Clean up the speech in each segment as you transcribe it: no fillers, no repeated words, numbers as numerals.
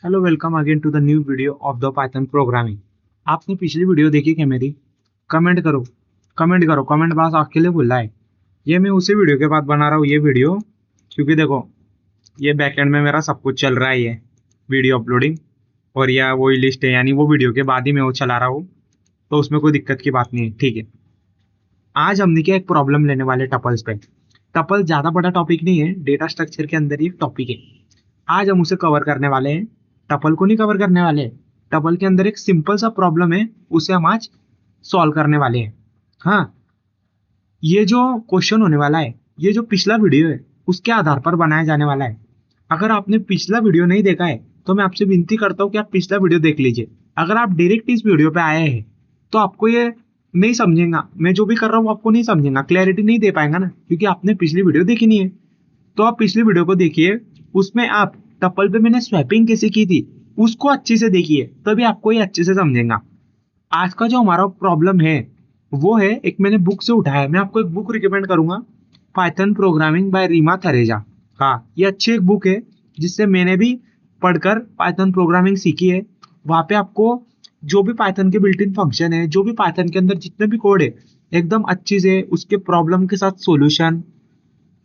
Hello welcome again to the new video of the Python programming. आपने पिछली video देखी क्या मेरी? कमेंट करो, कमेंट करो, कमेंट बॉक्स आपके लिए खुला है। ये मैं उसी वीडियो के बाद बना रहा हूँ ये वीडियो, क्योंकि देखो ये बैकएंड में मेरा सब कुछ चल रहा है, ये वीडियो अपलोडिंग और या वही लिस्ट है, यानी वो वीडियो के बाद ही मैं वो चला रहा हूँ, तो उसमें कोई दिक्कत की बात नहीं है, ठीक है। आज हमने क्या एक प्रॉब्लम लेने वाले टपल्स पे। टपल ज्यादा बड़ा टॉपिक नहीं है, डेटा स्ट्रक्चर के अंदर ही एक टॉपिक है। आज हम उसे कवर करने वाले हैं, टपल को नहीं कवर करने वाले। टपल के अंदर एक सिंपल सा प्रॉब्लम है, उसे हम आज सॉल्व करने वाले हैं। हाँ, ये जो क्वेश्चन होने वाला है, ये जो पिछला वीडियो है उसके आधार पर बनाया जाने वाला है। अगर आपने पिछला वीडियो नहीं देखा है तो मैं आपसे विनती करता हूँ कि आप पिछला वीडियो देख लीजिए। अगर आप डायरेक्ट इस वीडियो पे आए हैं तो आपको ये नहीं समझेगा, मैं जो भी कर रहा हूँ आपको नहीं समझेगा, क्लैरिटी नहीं दे पाएगा ना, क्योंकि आपने पिछली वीडियो देखी नहीं है। तो आप पिछली वीडियो को देखिए, उसमें आप टपल पे मैंने स्वैपिंग कैसे की थी उसको अच्छे से देखिए, तभी आपको ये अच्छे से समझेगा। आज का जो हमारा प्रॉब्लम है वो है, एक मैंने बुक से उठाया है, मैं आपको एक बुक रिकमेंड करूंगा, Python programming by Reema Thareja. हाँ, ये अच्छी एक बुक है जिससे मैंने भी पढ़कर पाइथन प्रोग्रामिंग सीखी है। वहां पे आपको जो भी पाइथन के बिल्ट इन फंक्शन है, जो भी पाइथन के अंदर जितने भी कोड है, एकदम अच्छी से उसके प्रॉब्लम के साथ सॉल्यूशन,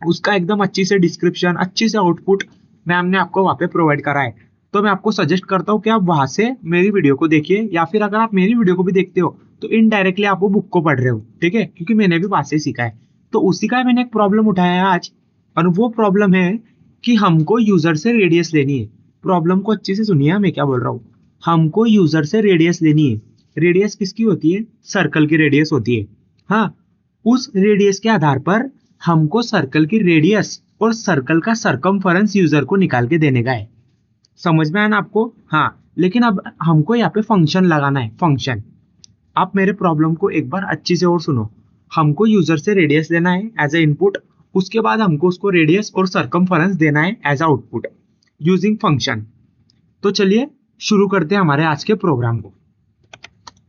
उसका एकदम अच्छी से डिस्क्रिप्शन, अच्छी से आउटपुट मैम ने आपको वहां पे प्रोवाइड करा है। तो मैं आपको सजेस्ट करता हूँ कि आप वहां से मेरी वीडियो को देखिए, या फिर अगर आप मेरी वीडियो को भी देखते हो तो इनडायरेक्टली आप वो बुक को पढ़ रहे हो, ठीक है, क्योंकि मैंने भी वहां से सीखा है। तो उसी का मैंने एक प्रॉब्लम उठाया है आज, और वो प्रॉब्लम है कि हमको यूजर से रेडियस लेनी है। प्रॉब्लम को अच्छे से सुनिए, मैं क्या बोल रहा हूँ। हमको यूजर से रेडियस लेनी है। रेडियस किसकी होती है? सर्कल की रेडियस होती है। हाँ, उस रेडियस के आधार पर हमको सर्कल की रेडियस और सर्कल का सरकमफेरेंस यूजर को निकाल के देने का है। समझ में आया ना आपको? हाँ, लेकिन अब हमको यहाँ पे फंक्शन लगाना है, फंक्शन। आप मेरे प्रॉब्लम को एक बार अच्छी से और सुनो। हमको यूजर से रेडियस लेना है एज ए इनपुट, उसके बाद हमको उसको रेडियस और सरकमफेरेंस देना है as a output using function. तो चलिए शुरू करते हैं हमारे आज के प्रोग्राम को।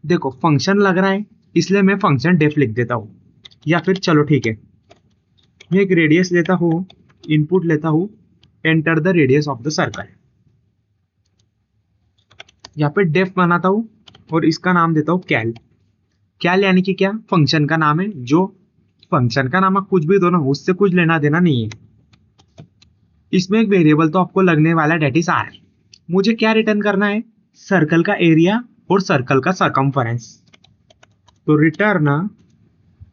देखो फंक्शन लग रहा है, इसलिए मैं फंक्शन डेफ लिख देता हूँ, या फिर चलो ठीक है, मैं एक रेडियस लेता हूँ, इनपुट लेता हूँ, enter the radius of the circle. यहाँ पे डेफ बनाता हूँ और इसका नाम देता हूँ कैल। कैल यानी कि क्या? फंक्शन का नाम है। जो फंक्शन का नाम आप कुछ भी दो ना, उससे कुछ लेना देना नहीं है। इसमें एक वेरिएबल तो आपको लगने वाला है, डेट इज आर। मुझे क्या रिटर्न करना है? सर्कल का एरिया और सर्कल का सरकमफेरेंस। तो रिटर्न,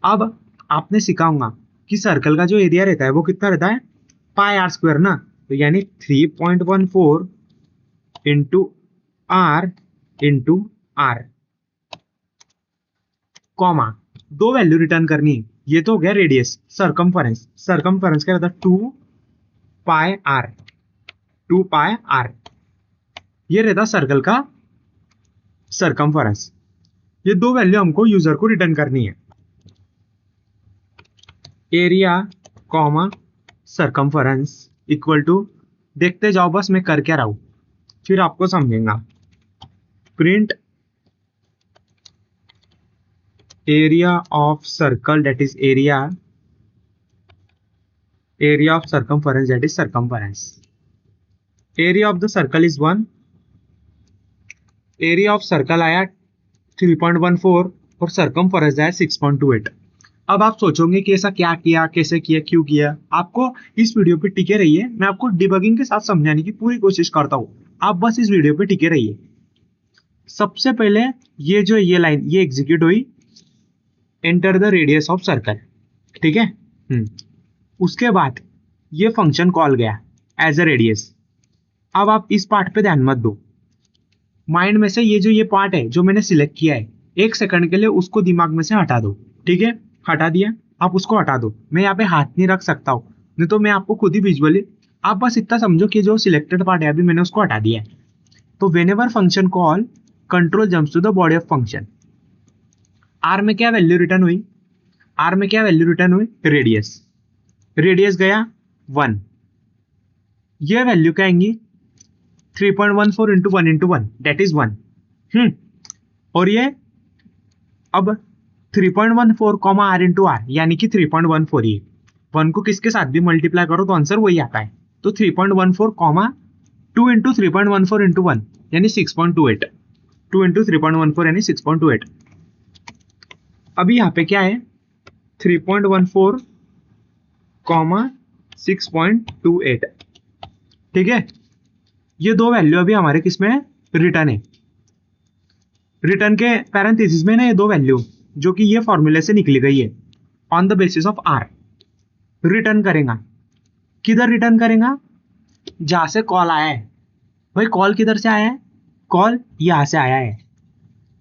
अब आपने सीखा होगा कि सर्कल का जो एरिया रहता है वो कितना रहता है? पाई आर स्क्वायर ना। तो यानी 3.14 into R into R, comma, दो वैल्यू रिटर्न करनी है। ये तो हो गया रेडियस। सरकमफेरेंस, सरकमफेरेंस क्या रहता है? 2 पाई आर, 2 पाई आर, ये रहता सर्कल का सरकमफेरेंस। ये दो वैल्यू हमको यूजर को रिटर्न करनी है, area comma circumference equal to, देखते जाओ बस मैं कर क्या रहा हूं, फिर आपको समझेगा। Print area of circle, that is area of circumference, that is circumference. Area of the circle is 1, area of circle आया 3.14 और सरकमफेरेंस आया 6.28। अब आप सोचोगे कि ऐसा क्या किया, कैसे किया, क्यों किया? आपको इस वीडियो पे टिके रहिए, मैं आपको डिबगिंग के साथ समझाने की पूरी कोशिश करता हूं। आप बस इस वीडियो पे टिके रहिए। सबसे पहले ये जो ये लाइन ये एग्जीक्यूट हुई, enter the radius of circle, ठीक है। उसके बाद ये फंक्शन कॉल गया एज अ रेडियस। अब आप इस पार्ट पे ध्यान मत दो, माइंड में से ये पार्ट है जो मैंने सिलेक्ट किया है, एक सेकंड के लिए उसको दिमाग में से हटा दो, ठीक है। हटा दिया, आप उसको हटा दो, मैं यहाँ पे हाथ नहीं रख सकता हूँ, नहीं तो मैं आपको खुद ही विजुअली, आप बस इतना समझो कि जो सिलेक्टेड पार्ट है अभी मैंने उसको हटा दिया है। तो whenever function call, control jumps to the body of function. R में क्या वैल्यू रिटर्न हुई? आर में क्या वैल्यू रिटर्न हुई? रेडियस। रेडियस गया 1, ये वैल्यू क्या आएंगी? 3.14 इंटू 1 इंटू 1, डेट इज 1। और ये अब 3.14 कॉमा आर इंटू आर, यानी कि 3.14, ये 1 को किसके साथ भी मल्टीप्लाई करो तो आंसर वही आता है। तो 3.14 कॉमा 2 इंटू 3.14 इंटू 1 यानी 6.28। 2 इंटू 3.14 यानी 6.28। अभी यहाँ पे क्या है 3.14 कॉमा 6.28। ठीक है, ये दो वैल्यू अभी हमारे किस में रिटर्न है, रिटर्न के पैरेंथेसिस में ना ये दो वैल्यू जो कि ये फॉर्मूले से निकली गई है on the basis of R return करेगा। किधर रिटर्न करेगा, जहां से कॉल आया है। भाई कॉल किधर से आया है, कॉल यहां से आया है।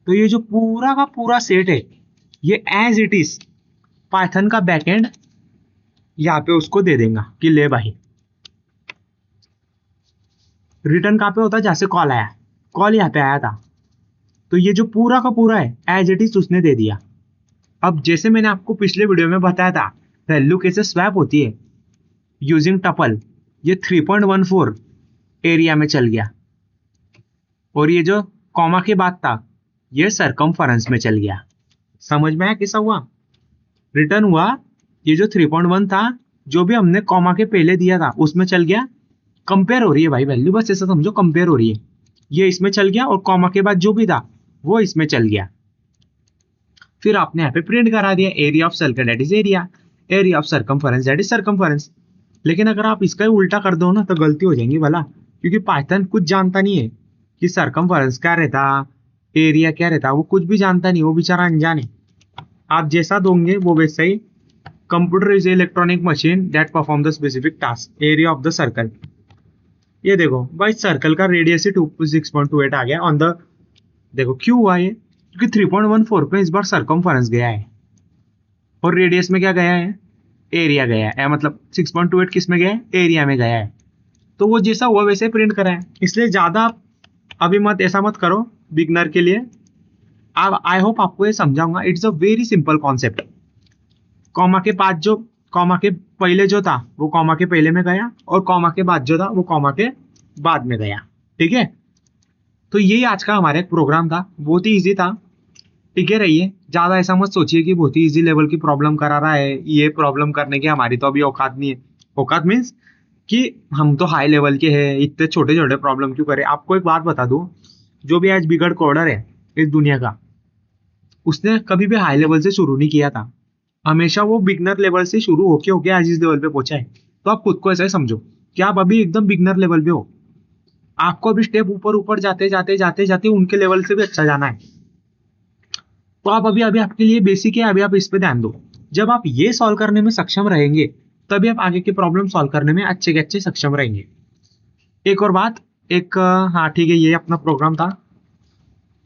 तो ये जो पूरा का पूरा सेट है ये एज इट इज पाइथन का बैकएंड यहाँ पे उसको दे देगा कि ले भाई रिटर्न कहाँ पे होता है, जहां से कॉल आया, कॉल यहाँ पे आया था। तो ये जो पूरा का पूरा है एज इट इज उसने दे दिया। अब जैसे मैंने आपको पिछले वीडियो में बताया था वैल्यू कैसे स्वैप होती है यूजिंग टपल, ये 3.14 एरिया में चल गया और ये जो कॉमा के बाद था ये सरकमफरेंस में चल गया। समझ में आया कैसा हुआ, रिटर्न हुआ ये जो 3.1 था जो भी हमने कॉमा के पहले दिया था उसमें चल गया। कंपेयर हो रही है भाई वैल्यू, बस ऐसा समझो कंपेयर हो रही है, ये इसमें चल गया और कॉमा के बाद जो भी था वो इसमें चल गया। फिर आपने यहाँ पे प्रिंट करा दिया area of circle that is area, area of circumference that is circumference. लेकिन अगर आप इसका ही उल्टा कर दो ना तो गलती हो जाएगी भला, क्योंकि पाइथन कुछ जानता नहीं है कि सरकमफरेंस क्या रहता, एरिया क्या रहता, वो कुछ भी जानता नहीं, वो बेचारा अनजान है। आप जैसा दोगे वो वैसा ही। Computer is electronic machine that perform the specific task, area of the circle. ये देखो भाई सर्कल का रेडियस ही 6.28 आ गया ऑन द, देखो क्यों हुआ ये, क्योंकि 3.14 पे इस बार सरकमफरेंस गया है और रेडियस में क्या गया है, एरिया गया है, मतलब 6.28 किस में गया है, एरिया में गया है। तो वो जैसा हुआ वैसे प्रिंट करा है, इसलिए ज्यादा अभी मत ऐसा मत करो बिगनर के लिए। अब आई होप आपको ये समझाऊंगा, it's a very simple concept. Comma के बाद जो, कॉमा के पहले जो था वो कॉमा के पहले में गया और कॉमा के बाद जो था वो कॉमा के बाद में गया। ठीक है, तो यही आज का हमारा एक प्रोग्राम था, बहुत ही इजी था। ठीक है रहिए, ज्यादा ऐसा मत सोचिए कि बहुत ही इजी लेवल की प्रॉब्लम करा रहा है, ये प्रॉब्लम करने की हमारी तो अभी औकात नहीं है। औकात मीन्स कि हम तो हाई लेवल के हैं, इतने छोटे छोटे प्रॉब्लम क्यों करें। आपको एक बात बता दूं, जो भी आज बिगड़ कोडर है इस दुनिया का, उसने कभी भी हाई लेवल से शुरू नहीं किया था, हमेशा वो बिगनर लेवल से शुरू होके होके आज इस लेवल पे पहुंचा है। तो आप खुद को ऐसा ही समझो कि आप अभी एकदम बिगनर लेवल पे हो, आपको अभी स्टेप ऊपर ऊपर जाते जाते जाते जाते उनके लेवल से भी अच्छा जाना है। तो आप अभी अभी आपके लिए बेसिक है, अभी आप इस पे ध्यान दो। जब आप ये सॉल्व करने में सक्षम रहेंगे तभी आप आगे की प्रॉब्लम सॉल्व करने में अच्छे के अच्छे सक्षम रहेंगे। एक और बात, एक हाँ ठीक है, ये अपना प्रोग्राम था,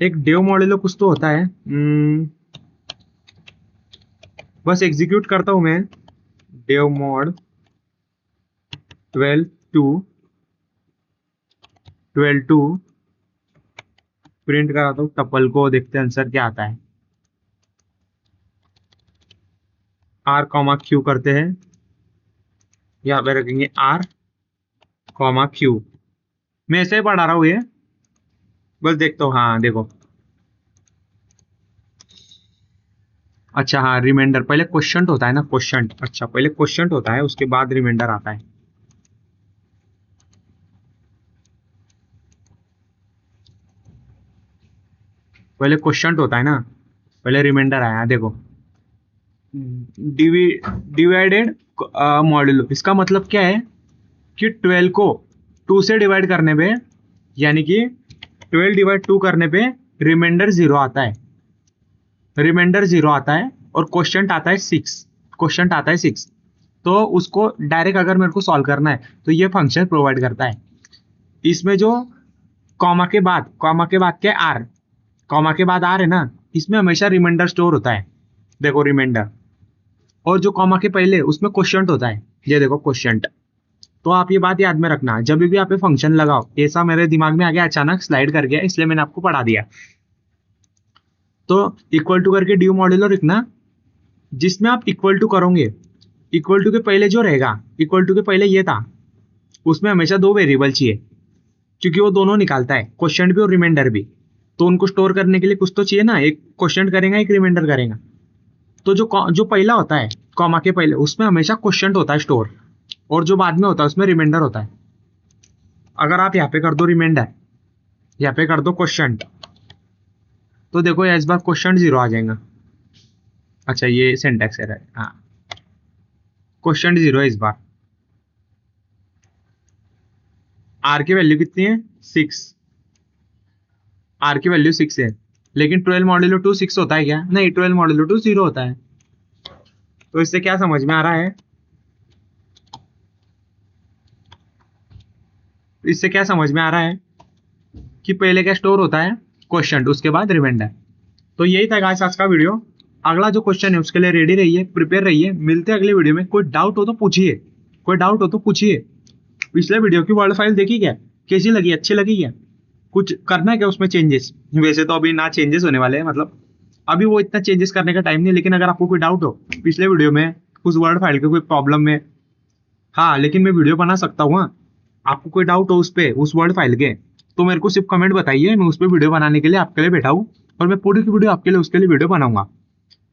एक डेव मॉड्यूलो कुछ तो होता है, बस एग्जीक्यूट करता हूं मैं, डेव मॉड 12.2 प्रिंट कराता हूं टपल को, देखते हैं आंसर क्या आता है। आर कॉमा क्यू करते हैं, यहाँ पे रखेंगे आर कॉमा क्यू। मैं ऐसे ही पढ़ा रहा हूँ ये, बस देखता हूँ। हाँ देखो, अच्छा हाँ रिमाइंडर, पहले क्वेश्चन होता है ना, क्वेश्चन, अच्छा पहले क्वेश्चन होता है उसके बाद रिमाइंडर आता है। पहले क्वेश्चन होता है ना, पहले रिमाइंडर आया। देखो डिवाइडेड मॉड्यूलो, इसका मतलब क्या है कि 12 को 2 से डिवाइड करने पे, यानी कि 12 डिवाइड 2 करने पे रिमाइंडर 0 आता है, रिमाइंडर 0 आता है और क्वेश्चन आता है 6, क्वेश्चन आता है 6। तो उसको डायरेक्ट अगर मेरे को सॉल्व करना है तो ये फंक्शन प्रोवाइड करता है। इसमें जो कॉमा के बाद, कॉमा के बाद क्या आर, कॉमा के बाद आर है ना, इसमें हमेशा रिमाइंडर स्टोर होता है। देखो रिमाइंडर, और जो कॉमा के पहले उसमें क्वेश्चन होता है, ये देखो क्वेश्चन। तो आप ये बात याद में रखना, जब भी आप ये फंक्शन लगाओ, ऐसा मेरे दिमाग में आ गया, अचानक स्लाइड कर गया इसलिए मैंने आपको पढ़ा दिया। तो इक्वल टू करके ड्यू मॉड्यूलो लिखना, जिसमें आप इक्वल टू करोगे, इक्वल टू के पहले जो रहेगा, इक्वल टू के पहले ये था, उसमें हमेशा 2 वेरिएबल चाहिए, क्योंकि वो दोनों निकालता है, क्वेश्चन भी और रिमाइंडर भी। तो उनको स्टोर करने के लिए कुछ तो चाहिए ना, एक क्वेश्चन करेगा एक रिमाइंडर करेगा। तो जो पहला होता है कॉमा के पहले, उसमें हमेशा क्वेश्चन होता है स्टोर, और जो बाद में होता है उसमें रिमाइंडर होता है। अगर आप यहाँ पे कर दो रिमाइंडर, यहाँ पे कर दो क्वेश्चन, तो देखो इस बार क्वेश्चन 0 आ जाएगा। अच्छा ये सिंटैक्स एरर है, हाँ क्वेश्चन 0 है इस बार। आर की वैल्यू कितनी है 6, आर की वैल्यू 6 है, लेकिन 12 मॉड्यूलो 2 6 होता है क्या? नहीं, 12 मॉड्यूलो 2 0 होता है। तो इससे क्या समझ में आ रहा है, इससे क्या समझ में आ रहा है कि पहले क्या स्टोर होता है क्वेश्चन, उसके बाद रिमाइंडर। तो यही था गाइस आज का वीडियो। अगला जो क्वेश्चन है उसके लिए रेडी रहिए, प्रिपेयर रहिए। मिलते हैं अगले वीडियो में। कोई डाउट हो तो पूछिए, कोई डाउट हो तो पूछिए। पिछले वीडियो की वर्ड फाइल देखी क्या, कैसी लगी, अच्छी लगी क्या? कुछ करना है क्या उसमें चेंजेस? वैसे तो अभी ना चेंजेस होने वाले हैं, मतलब अभी वो इतना चेंजेस करने का टाइम नहीं। लेकिन अगर आपको कोई डाउट हो पिछले वीडियो में उस वर्ड फाइल के कोई प्रॉब्लम में, हाँ लेकिन मैं वीडियो बना सकता हूँ। आपको कोई डाउट हो उस पे, उस वर्ड फाइल के, तो मेरे को सिर्फ कमेंट बताइए, मैं उस पर वीडियो बनाने के लिए आपके लिए बैठा हूँ। और मैं पूरी की वीडियो आपके लिए उसके लिए वीडियो बनाऊंगा।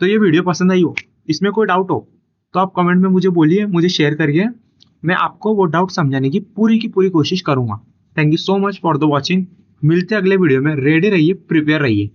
तो ये वीडियो पसंद आई हो, इसमें कोई डाउट हो, तो आप कमेंट में मुझे बोलिए, मुझे शेयर करिए। मैं आपको वो डाउट समझाने की पूरी कोशिश करूंगा। Thank you so much for the watching. मिलते हैं अगले वीडियो में। रेडी रहिए, प्रिपेयर रहिए।